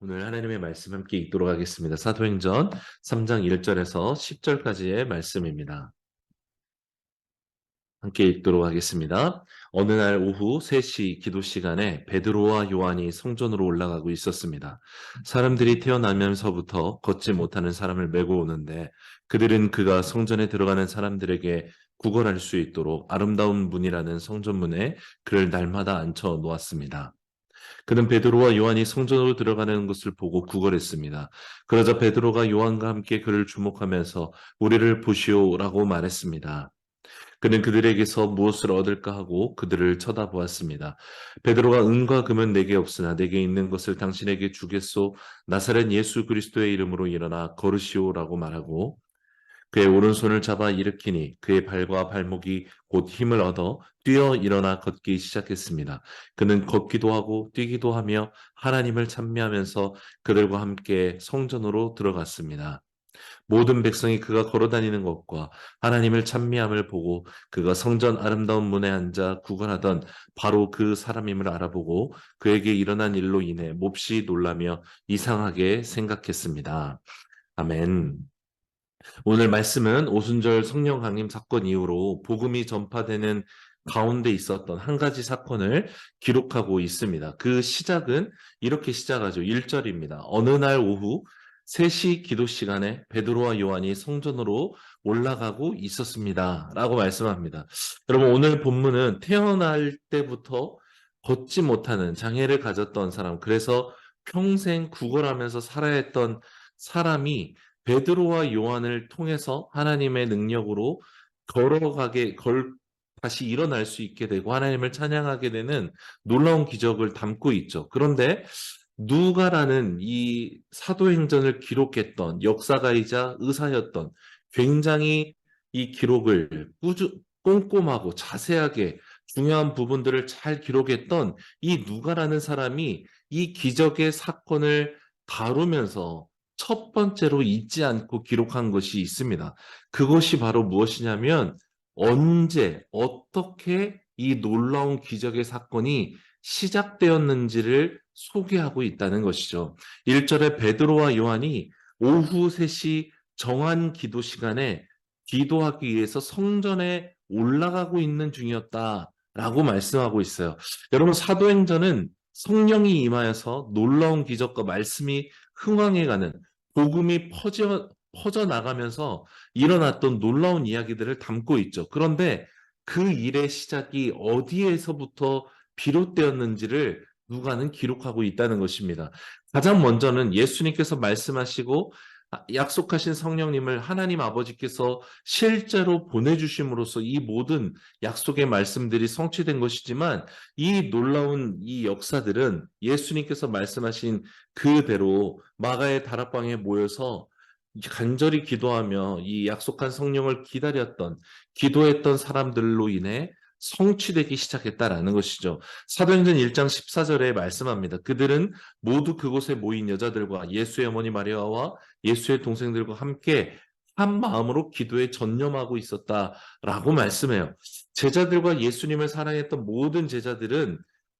오늘 하나님의 말씀 함께 읽도록 하겠습니다. 사도행전 3장 1절에서 10절까지의 말씀입니다. 함께 읽도록 하겠습니다. 어느 날 오후 3시 기도 시간에 베드로와 요한이 성전으로 올라가고 있었습니다. 사람들이 태어나면서부터 걷지 못하는 사람을 메고 오는데 그들은 그가 성전에 들어가는 사람들에게 구걸할 수 있도록 아름다운 문이라는 성전문에 그를 날마다 앉혀 놓았습니다. 그는 베드로와 요한이 성전으로 들어가는 것을 보고 구걸했습니다. 그러자 베드로가 요한과 함께 그를 주목하면서 우리를 보시오라고 말했습니다. 그는 그들에게서 무엇을 얻을까 하고 그들을 쳐다보았습니다. 베드로가 은과 금은 내게 없으나 내게 있는 것을 당신에게 주겠소. 나사렛 예수 그리스도의 이름으로 일어나 걸으시오라고 말하고 그의 오른손을 잡아 일으키니 그의 발과 발목이 곧 힘을 얻어 뛰어 일어나 걷기 시작했습니다. 그는 걷기도 하고 뛰기도 하며 하나님을 찬미하면서 그들과 함께 성전으로 들어갔습니다. 모든 백성이 그가 걸어다니는 것과 하나님을 찬미함을 보고 그가 성전 아름다운 문에 앉아 구걸하던 바로 그 사람임을 알아보고 그에게 일어난 일로 인해 몹시 놀라며 이상하게 생각했습니다. 아멘. 오늘 말씀은 오순절 성령 강림 사건 이후로 복음이 전파되는 가운데 있었던 한 가지 사건을 기록하고 있습니다. 그 시작은 이렇게 시작하죠. 1절입니다. 어느 날 오후 3시 기도 시간에 베드로와 요한이 성전으로 올라가고 있었습니다. 라고 말씀합니다. 여러분, 오늘 본문은 태어날 때부터 걷지 못하는 장애를 가졌던 사람, 그래서 평생 구걸하면서 살아야 했던 사람이 베드로와 요한을 통해서 하나님의 능력으로 다시 일어날 수 있게 되고 하나님을 찬양하게 되는 놀라운 기적을 담고 있죠. 그런데 누가라는 이 사도행전을 기록했던 역사가이자 의사였던, 굉장히 이 기록을 꼼꼼하고 자세하게 중요한 부분들을 잘 기록했던 이 누가라는 사람이 이 기적의 사건을 다루면서 첫 번째로 잊지 않고 기록한 것이 있습니다. 그것이 바로 무엇이냐면 언제 어떻게 이 놀라운 기적의 사건이 시작되었는지를 소개하고 있다는 것이죠. 1절에 베드로와 요한이 오후 3시 정한 기도 시간에 기도하기 위해서 성전에 올라가고 있는 중이었다라고 말씀하고 있어요. 여러분, 사도행전은 성령이 임하여서 놀라운 기적과 말씀이 흥왕해가는, 복음이 퍼져나가면서 일어났던 놀라운 이야기들을 담고 있죠. 그런데 그 일의 시작이 어디에서부터 비롯되었는지를 누가는 기록하고 있다는 것입니다. 가장 먼저는 예수님께서 말씀하시고 약속하신 성령님을 하나님 아버지께서 실제로 보내주심으로써 이 모든 약속의 말씀들이 성취된 것이지만, 이 놀라운 이 역사들은 예수님께서 말씀하신 그대로 마가의 다락방에 모여서 간절히 기도하며 이 약속한 성령을 기도했던 사람들로 인해 성취되기 시작했다라는 것이죠. 사도행전 1장 14절에 말씀합니다. 그들은 모두 그곳에 모인 여자들과 예수의 어머니 마리아와 예수의 동생들과 함께 한 마음으로 기도에 전념하고 있었다라고 말씀해요. 제자들과 예수님을 사랑했던 모든 제자들은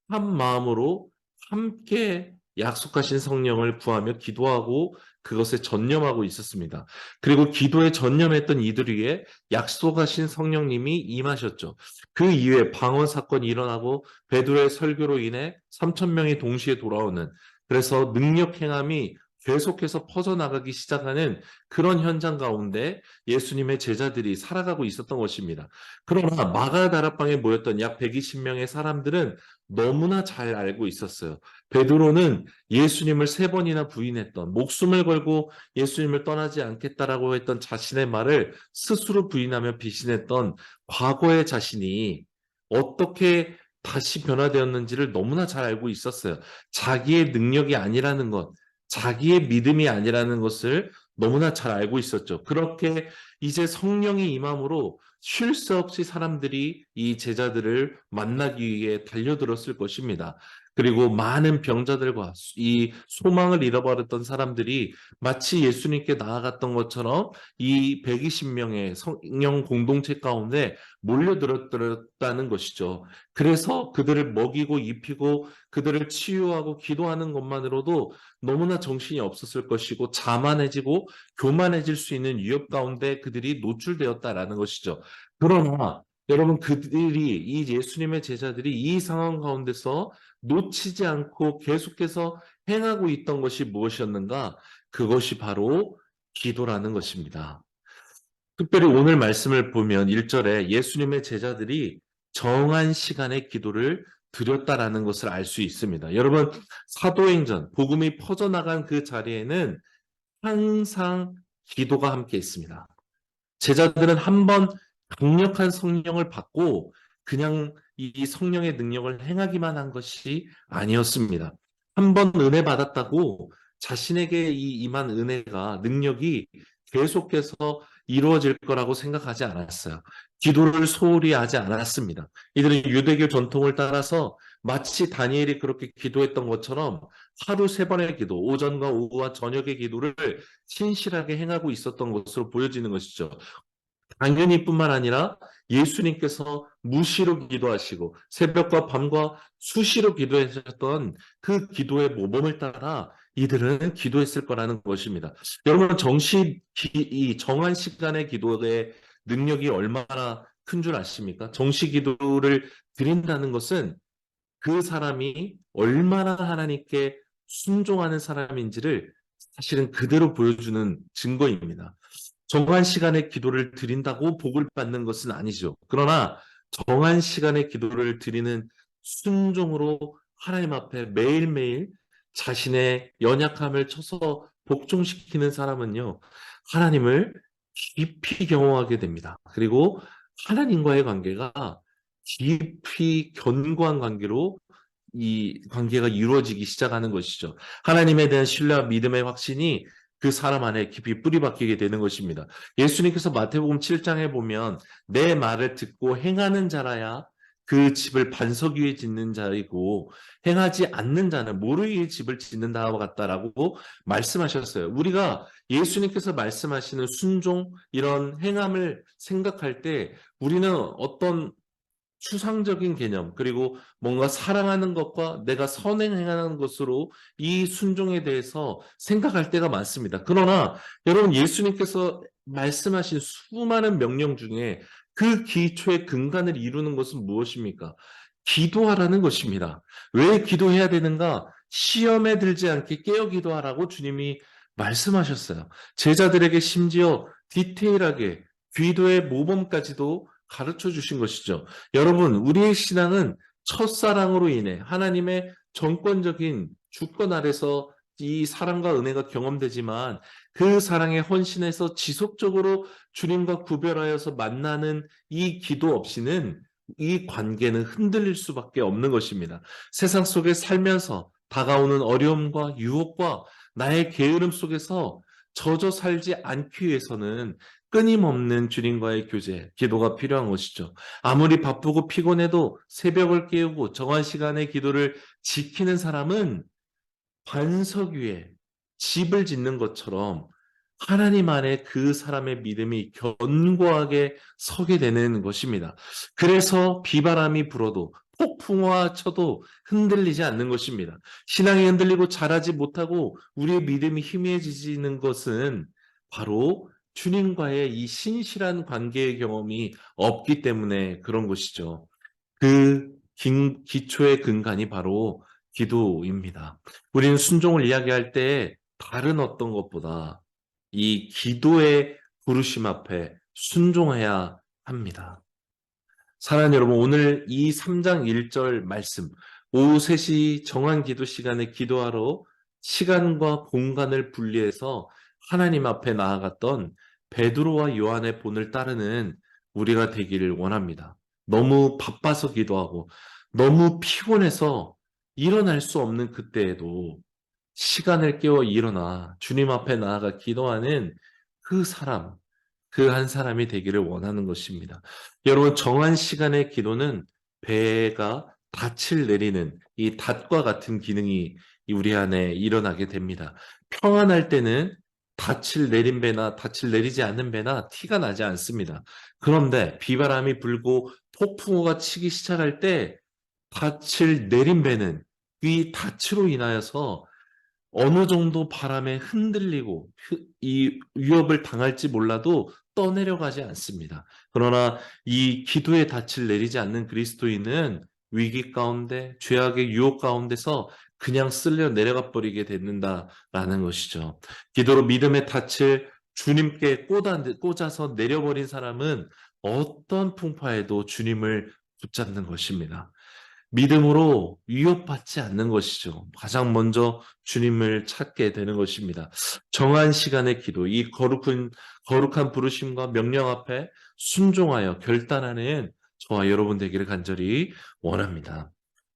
한 마음으로 함께 약속하신 성령을 구하며 기도하고 그것에 전념하고 있었습니다. 그리고 기도에 전념했던 이들 위에 약속하신 성령님이 임하셨죠. 그 이후에 방언 사건이 일어나고 베드로의 설교로 인해 3천 명이 동시에 돌아오는, 그래서 능력 행함이 계속해서 퍼져나가기 시작하는 그런 현장 가운데 예수님의 제자들이 살아가고 있었던 것입니다. 그러나 마가 다락방에 모였던 약 120명의 사람들은 너무나 잘 알고 있었어요. 베드로는 예수님을 3번이나 부인했던, 목숨을 걸고 예수님을 떠나지 않겠다라고 했던 자신의 말을 스스로 부인하며 비신했던 과거의 자신이 어떻게 다시 변화되었는지를 너무나 잘 알고 있었어요. 자기의 능력이 아니라는 것, 자기의 믿음이 아니라는 것을 너무나 잘 알고 있었죠. 그렇게 이제 성령이 임함으로 쉴 새 없이 사람들이 이 제자들을 만나기 위해 달려들었을 것입니다. 그리고 많은 병자들과 이 소망을 잃어버렸던 사람들이 마치 예수님께 나아갔던 것처럼 이 120명의 성령 공동체 가운데 몰려들었다는 것이죠. 그래서 그들을 먹이고 입히고 그들을 치유하고 기도하는 것만으로도 너무나 정신이 없었을 것이고 자만해지고 교만해질 수 있는 위협 가운데 그들이 노출되었다라는 것이죠. 그러나 여러분, 그들이 이 예수님의 제자들이 이 상황 가운데서 놓치지 않고 계속해서 행하고 있던 것이 무엇이었는가? 그것이 바로 기도라는 것입니다. 특별히 오늘 말씀을 보면 1절에 예수님의 제자들이 정한 시간에 기도를 드렸다라는 것을 알 수 있습니다. 여러분, 사도행전, 복음이 퍼져나간 그 자리에는 항상 기도가 함께 있습니다. 제자들은 한번 강력한 성령을 받고 그냥 이 성령의 능력을 행하기만 한 것이 아니었습니다. 한번 은혜 받았다고 자신에게 임한 은혜가 능력이 계속해서 이루어질 거라고 생각하지 않았어요. 기도를 소홀히 하지 않았습니다. 이들은 유대교 전통을 따라서 마치 다니엘이 그렇게 기도했던 것처럼 하루 3번의 기도, 오전과 오후와 저녁의 기도를 신실하게 행하고 있었던 것으로 보여지는 것이죠. 당연히 뿐만 아니라 예수님께서 무시로 기도하시고 새벽과 밤과 수시로 기도하셨던 그 기도의 모범을 따라 이들은 기도했을 거라는 것입니다. 여러분, 이 정한 시간의 기도의 능력이 얼마나 큰 줄 아십니까? 정시 기도를 드린다는 것은 그 사람이 얼마나 하나님께 순종하는 사람인지를 사실은 그대로 보여주는 증거입니다. 정한 시간에 기도를 드린다고 복을 받는 것은 아니죠. 그러나 정한 시간에 기도를 드리는 순종으로 하나님 앞에 매일매일 자신의 연약함을 쳐서 복종시키는 사람은요, 하나님을 깊이 경험하게 됩니다. 그리고 하나님과의 관계가 깊이 견고한 관계로 이 관계가 이루어지기 시작하는 것이죠. 하나님에 대한 신뢰와 믿음의 확신이 그 사람 안에 깊이 뿌리박히게 되는 것입니다. 예수님께서 마태복음 7장에 보면 내 말을 듣고 행하는 자라야 그 집을 반석 위에 짓는 자이고 행하지 않는 자는 모루 위에 집을 짓는다와 같다라고 말씀하셨어요. 우리가 예수님께서 말씀하시는 순종, 이런 행함을 생각할 때 우리는 어떤 추상적인 개념, 그리고 뭔가 사랑하는 것과 내가 선행하는 것으로 이 순종에 대해서 생각할 때가 많습니다. 그러나 여러분, 예수님께서 말씀하신 수많은 명령 중에 그 기초의 근간을 이루는 것은 무엇입니까? 기도하라는 것입니다. 왜 기도해야 되는가? 시험에 들지 않게 깨어 기도하라고 주님이 말씀하셨어요. 제자들에게 심지어 디테일하게 기도의 모범까지도 가르쳐 주신 것이죠. 여러분, 우리의 신앙은 첫사랑으로 인해 하나님의 정권적인 주권 아래서 이 사랑과 은혜가 경험되지만 그 사랑에 헌신해서 지속적으로 주님과 구별하여서 만나는 이 기도 없이는 이 관계는 흔들릴 수밖에 없는 것입니다. 세상 속에 살면서 다가오는 어려움과 유혹과 나의 게으름 속에서 젖어 살지 않기 위해서는 끊임없는 주님과의 교제, 기도가 필요한 것이죠. 아무리 바쁘고 피곤해도 새벽을 깨우고 정한 시간에 기도를 지키는 사람은 반석 위에 집을 짓는 것처럼 하나님 안에 그 사람의 믿음이 견고하게 서게 되는 것입니다. 그래서 비바람이 불어도 폭풍우가 쳐도 흔들리지 않는 것입니다. 신앙이 흔들리고 자라지 못하고 우리의 믿음이 희미해지는 것은 바로 주님과의 이 신실한 관계의 경험이 없기 때문에 그런 것이죠. 그 기초의 근간이 바로 기도입니다. 우리는 순종을 이야기할 때 다른 어떤 것보다 이 기도의 부르심 앞에 순종해야 합니다. 사랑하는 여러분, 오늘 이 3장 1절 말씀, 오후 3시 정한 기도 시간에 기도하러 시간과 공간을 분리해서 하나님 앞에 나아갔던 베드로와 요한의 본을 따르는 우리가 되기를 원합니다. 너무 바빠서 기도하고 너무 피곤해서 일어날 수 없는 그때에도 시간을 깨워 일어나 주님 앞에 나아가 기도하는 그 사람, 그 한 사람이 되기를 원하는 것입니다. 여러분, 정한 시간의 기도는 배가 닻을 내리는 이 닷과 같은 기능이 우리 안에 일어나게 됩니다. 평안할 때는 닻을 내린 배나 닻을 내리지 않는 배나 티가 나지 않습니다. 그런데 비바람이 불고 폭풍우가 치기 시작할 때 닻을 내린 배는 이 닻으로 인하여서 어느 정도 바람에 흔들리고 이 위협을 당할지 몰라도 떠내려가지 않습니다. 그러나 이 기도의 닻을 내리지 않는 그리스도인은 위기 가운데 죄악의 유혹 가운데서 그냥 쓸려 내려가 버리게 된다라는 것이죠. 기도로 믿음의 닻을 주님께 꽂아서 내려버린 사람은 어떤 풍파에도 주님을 붙잡는 것입니다. 믿음으로 위협받지 않는 것이죠. 가장 먼저 주님을 찾게 되는 것입니다. 정한 시간의 기도, 이 거룩한 부르심과 명령 앞에 순종하여 결단하는 저와 여러분 되기를 간절히 원합니다.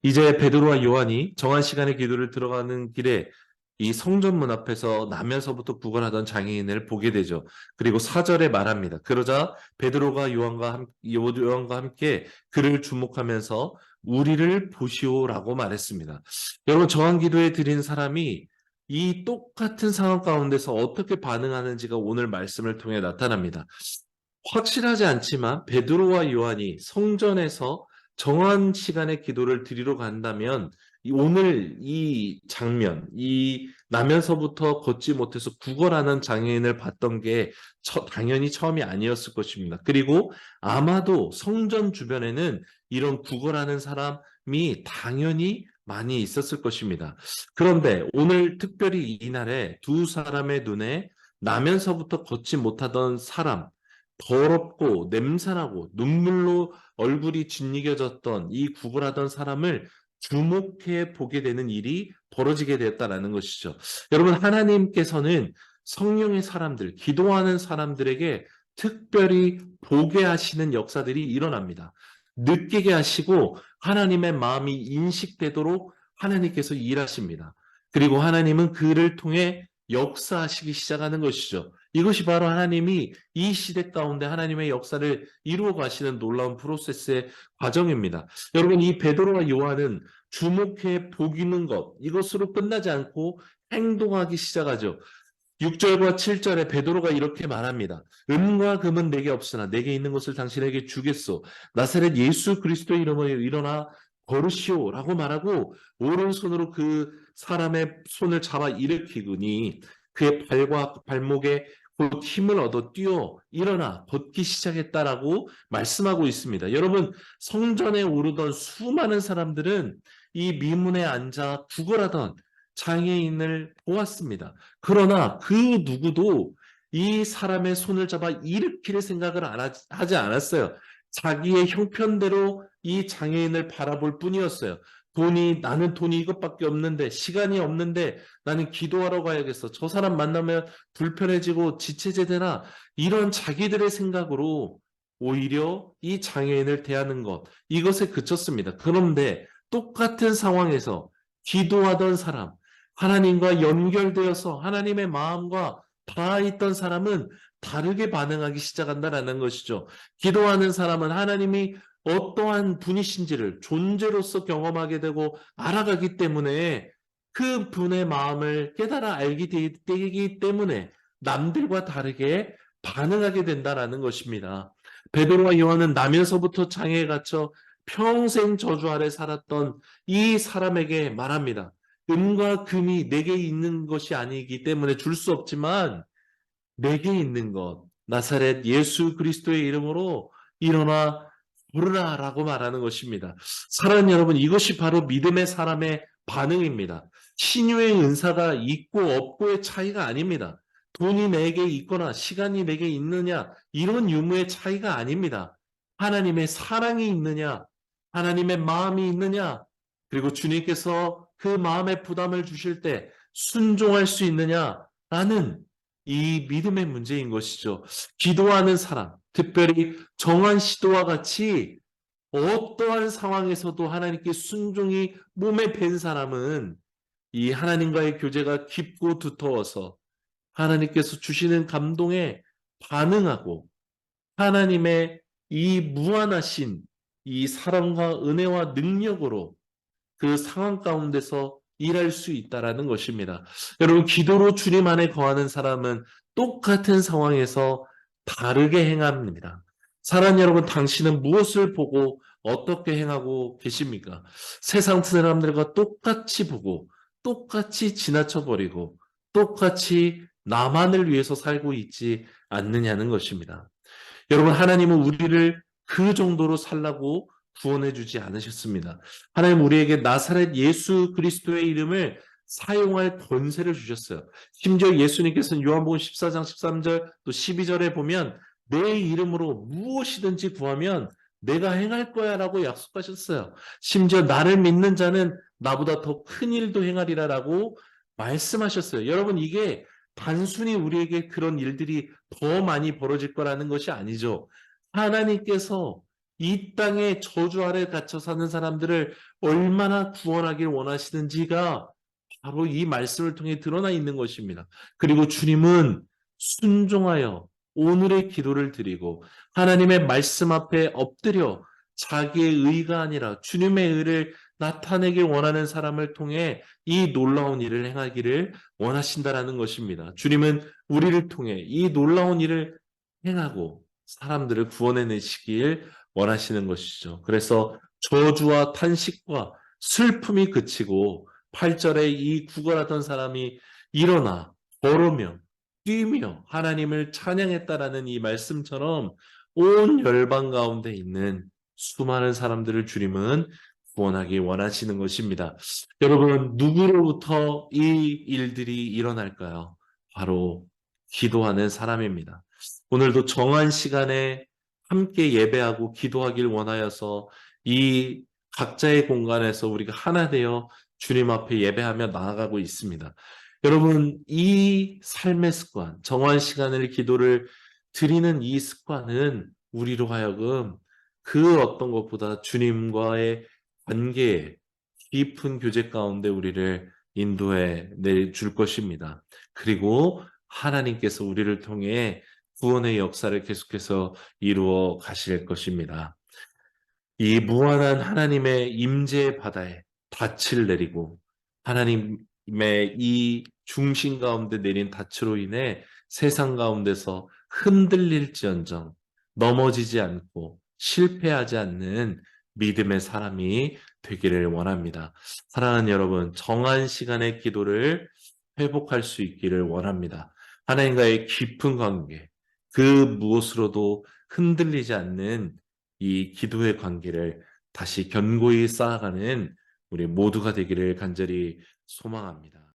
이제 베드로와 요한이 정한 시간의 기도를 들어가는 길에 이 성전문 앞에서 나면서부터 구걸하던 장애인을 보게 되죠. 그리고 4절에 말합니다. 그러자 베드로가 요한과 함께 그를 주목하면서 우리를 보시오라고 말했습니다. 여러분, 정한 기도에 드린 사람이 이 똑같은 상황 가운데서 어떻게 반응하는지가 오늘 말씀을 통해 나타납니다. 확실하지 않지만 베드로와 요한이 성전에서 정한 시간에 기도를 드리러 간다면 오늘 이 장면, 이 나면서부터 걷지 못해서 구걸하는 장애인을 봤던 게 당연히 처음이 아니었을 것입니다. 그리고 아마도 성전 주변에는 이런 구걸하는 사람이 당연히 많이 있었을 것입니다. 그런데 오늘 특별히 이날에 두 사람의 눈에 나면서부터 걷지 못하던 사람, 더럽고 냄새나고 눈물로 얼굴이 짓이겨졌던 이 구걸하던 사람을 주목해 보게 되는 일이 벌어지게 되었다라는 것이죠. 여러분, 하나님께서는 성령의 사람들, 기도하는 사람들에게 특별히 보게 하시는 역사들이 일어납니다. 느끼게 하시고 하나님의 마음이 인식되도록 하나님께서 일하십니다. 그리고 하나님은 그를 통해 역사하시기 시작하는 것이죠. 이것이 바로 하나님이 이 시대 가운데 하나님의 역사를 이루어 가시는 놀라운 프로세스의 과정입니다. 여러분, 이 베드로와 요한은 주목해 보기는 것, 이것으로 끝나지 않고 행동하기 시작하죠. 6절과 7절에 베드로가 이렇게 말합니다. 은과 금은 내게 없으나 내게 있는 것을 당신에게 주겠소. 나사렛 예수 그리스도의 이름으로 일어나 걸으시오라고 말하고 오른손으로 그 사람의 손을 잡아 일으키더니 그의 발과 발목에 곧 힘을 얻어 뛰어 일어나 걷기 시작했다라고 말씀하고 있습니다. 여러분, 성전에 오르던 수많은 사람들은 이 미문에 앉아 구걸하던 장애인을 보았습니다. 그러나 그 누구도 이 사람의 손을 잡아 일으킬 생각을 하지 않았어요. 자기의 형편대로 이 장애인을 바라볼 뿐이었어요. 나는 돈이 이것밖에 없는데, 시간이 없는데, 나는 기도하러 가야겠어. 저 사람 만나면 불편해지고 지체제되나, 이런 자기들의 생각으로 오히려 이 장애인을 대하는 것, 이것에 그쳤습니다. 그런데 똑같은 상황에서 기도하던 사람, 하나님과 연결되어서 하나님의 마음과 닿아 있던 사람은 다르게 반응하기 시작한다라는 것이죠. 기도하는 사람은 하나님이 어떠한 분이신지를 존재로서 경험하게 되고 알아가기 때문에 그 분의 마음을 깨달아 알게 되기 때문에 남들과 다르게 반응하게 된다라는 것입니다. 베드로와 요한은 나면서부터 장애에 갇혀 평생 저주 아래 살았던 이 사람에게 말합니다. 은과 금이 내게 있는 것이 아니기 때문에 줄 수 없지만 내게 있는 것, 나사렛 예수 그리스도의 이름으로 일어나 부르라라고 말하는 것입니다. 사랑하는 여러분, 이것이 바로 믿음의 사람의 반응입니다. 신유의 은사가 있고 없고의 차이가 아닙니다. 돈이 내게 있거나 시간이 내게 있느냐, 이런 유무의 차이가 아닙니다. 하나님의 사랑이 있느냐, 하나님의 마음이 있느냐, 그리고 주님께서 그 마음의 부담을 주실 때 순종할 수 있느냐라는 이 믿음의 문제인 것이죠. 기도하는 사람, 특별히 정한 시도와 같이 어떠한 상황에서도 하나님께 순종이 몸에 밴 사람은 이 하나님과의 교제가 깊고 두터워서 하나님께서 주시는 감동에 반응하고 하나님의 이 무한하신 이 사랑과 은혜와 능력으로 그 상황 가운데서 일할 수 있다라는 것입니다. 여러분, 기도로 주님 안에 거하는 사람은 똑같은 상황에서 다르게 행합니다. 사랑하는 여러분, 당신은 무엇을 보고 어떻게 행하고 계십니까? 세상 사람들과 똑같이 보고 똑같이 지나쳐 버리고 똑같이 나만을 위해서 살고 있지 않느냐는 것입니다. 여러분, 하나님은 우리를 그 정도로 살라고 구원해 주지 않으셨습니다. 하나님 우리에게 나사렛 예수 그리스도의 이름을 사용할 권세를 주셨어요. 심지어 예수님께서는 요한복음 14장 13절 또 12절에 보면 내 이름으로 무엇이든지 구하면 내가 행할 거야 라고 약속하셨어요. 심지어 나를 믿는 자는 나보다 더 큰 일도 행하리라라고 말씀하셨어요. 여러분, 이게 단순히 우리에게 그런 일들이 더 많이 벌어질 거라는 것이 아니죠. 하나님께서 이 땅에 저주 아래 갇혀 사는 사람들을 얼마나 구원하길 원하시는지가 바로 이 말씀을 통해 드러나 있는 것입니다. 그리고 주님은 순종하여 오늘의 기도를 드리고 하나님의 말씀 앞에 엎드려 자기의 의가 아니라 주님의 의를 나타내길 원하는 사람을 통해 이 놀라운 일을 행하기를 원하신다라는 것입니다. 주님은 우리를 통해 이 놀라운 일을 행하고 사람들을 구원해내시길 원하시는 것이죠. 그래서 저주와 탄식과 슬픔이 그치고 8절에 이 구걸하던 사람이 일어나 걸으며 뛰며 하나님을 찬양했다라는 이 말씀처럼 온 열방 가운데 있는 수많은 사람들을 주님은 구원하기 원하시는 것입니다. 여러분, 누구로부터 이 일들이 일어날까요? 바로 기도하는 사람입니다. 오늘도 정한 시간에 함께 예배하고 기도하길 원하여서 이 각자의 공간에서 우리가 하나 되어 주님 앞에 예배하며 나아가고 있습니다. 여러분, 이 삶의 습관, 정한 시간을 기도를 드리는 이 습관은 우리로 하여금 그 어떤 것보다 주님과의 관계에 깊은 교제 가운데 우리를 인도해 내줄 것입니다. 그리고 하나님께서 우리를 통해 구원의 역사를 계속해서 이루어 가실 것입니다. 이 무한한 하나님의 임재 바다에 닻을 내리고 하나님의 이 중심 가운데 내린 닻으로 인해 세상 가운데서 흔들릴지언정 넘어지지 않고 실패하지 않는 믿음의 사람이 되기를 원합니다. 사랑하는 여러분, 정한 시간의 기도를 회복할 수 있기를 원합니다. 하나님과의 깊은 관계, 그 무엇으로도 흔들리지 않는 이 기도의 관계를 다시 견고히 쌓아가는 우리 모두가 되기를 간절히 소망합니다.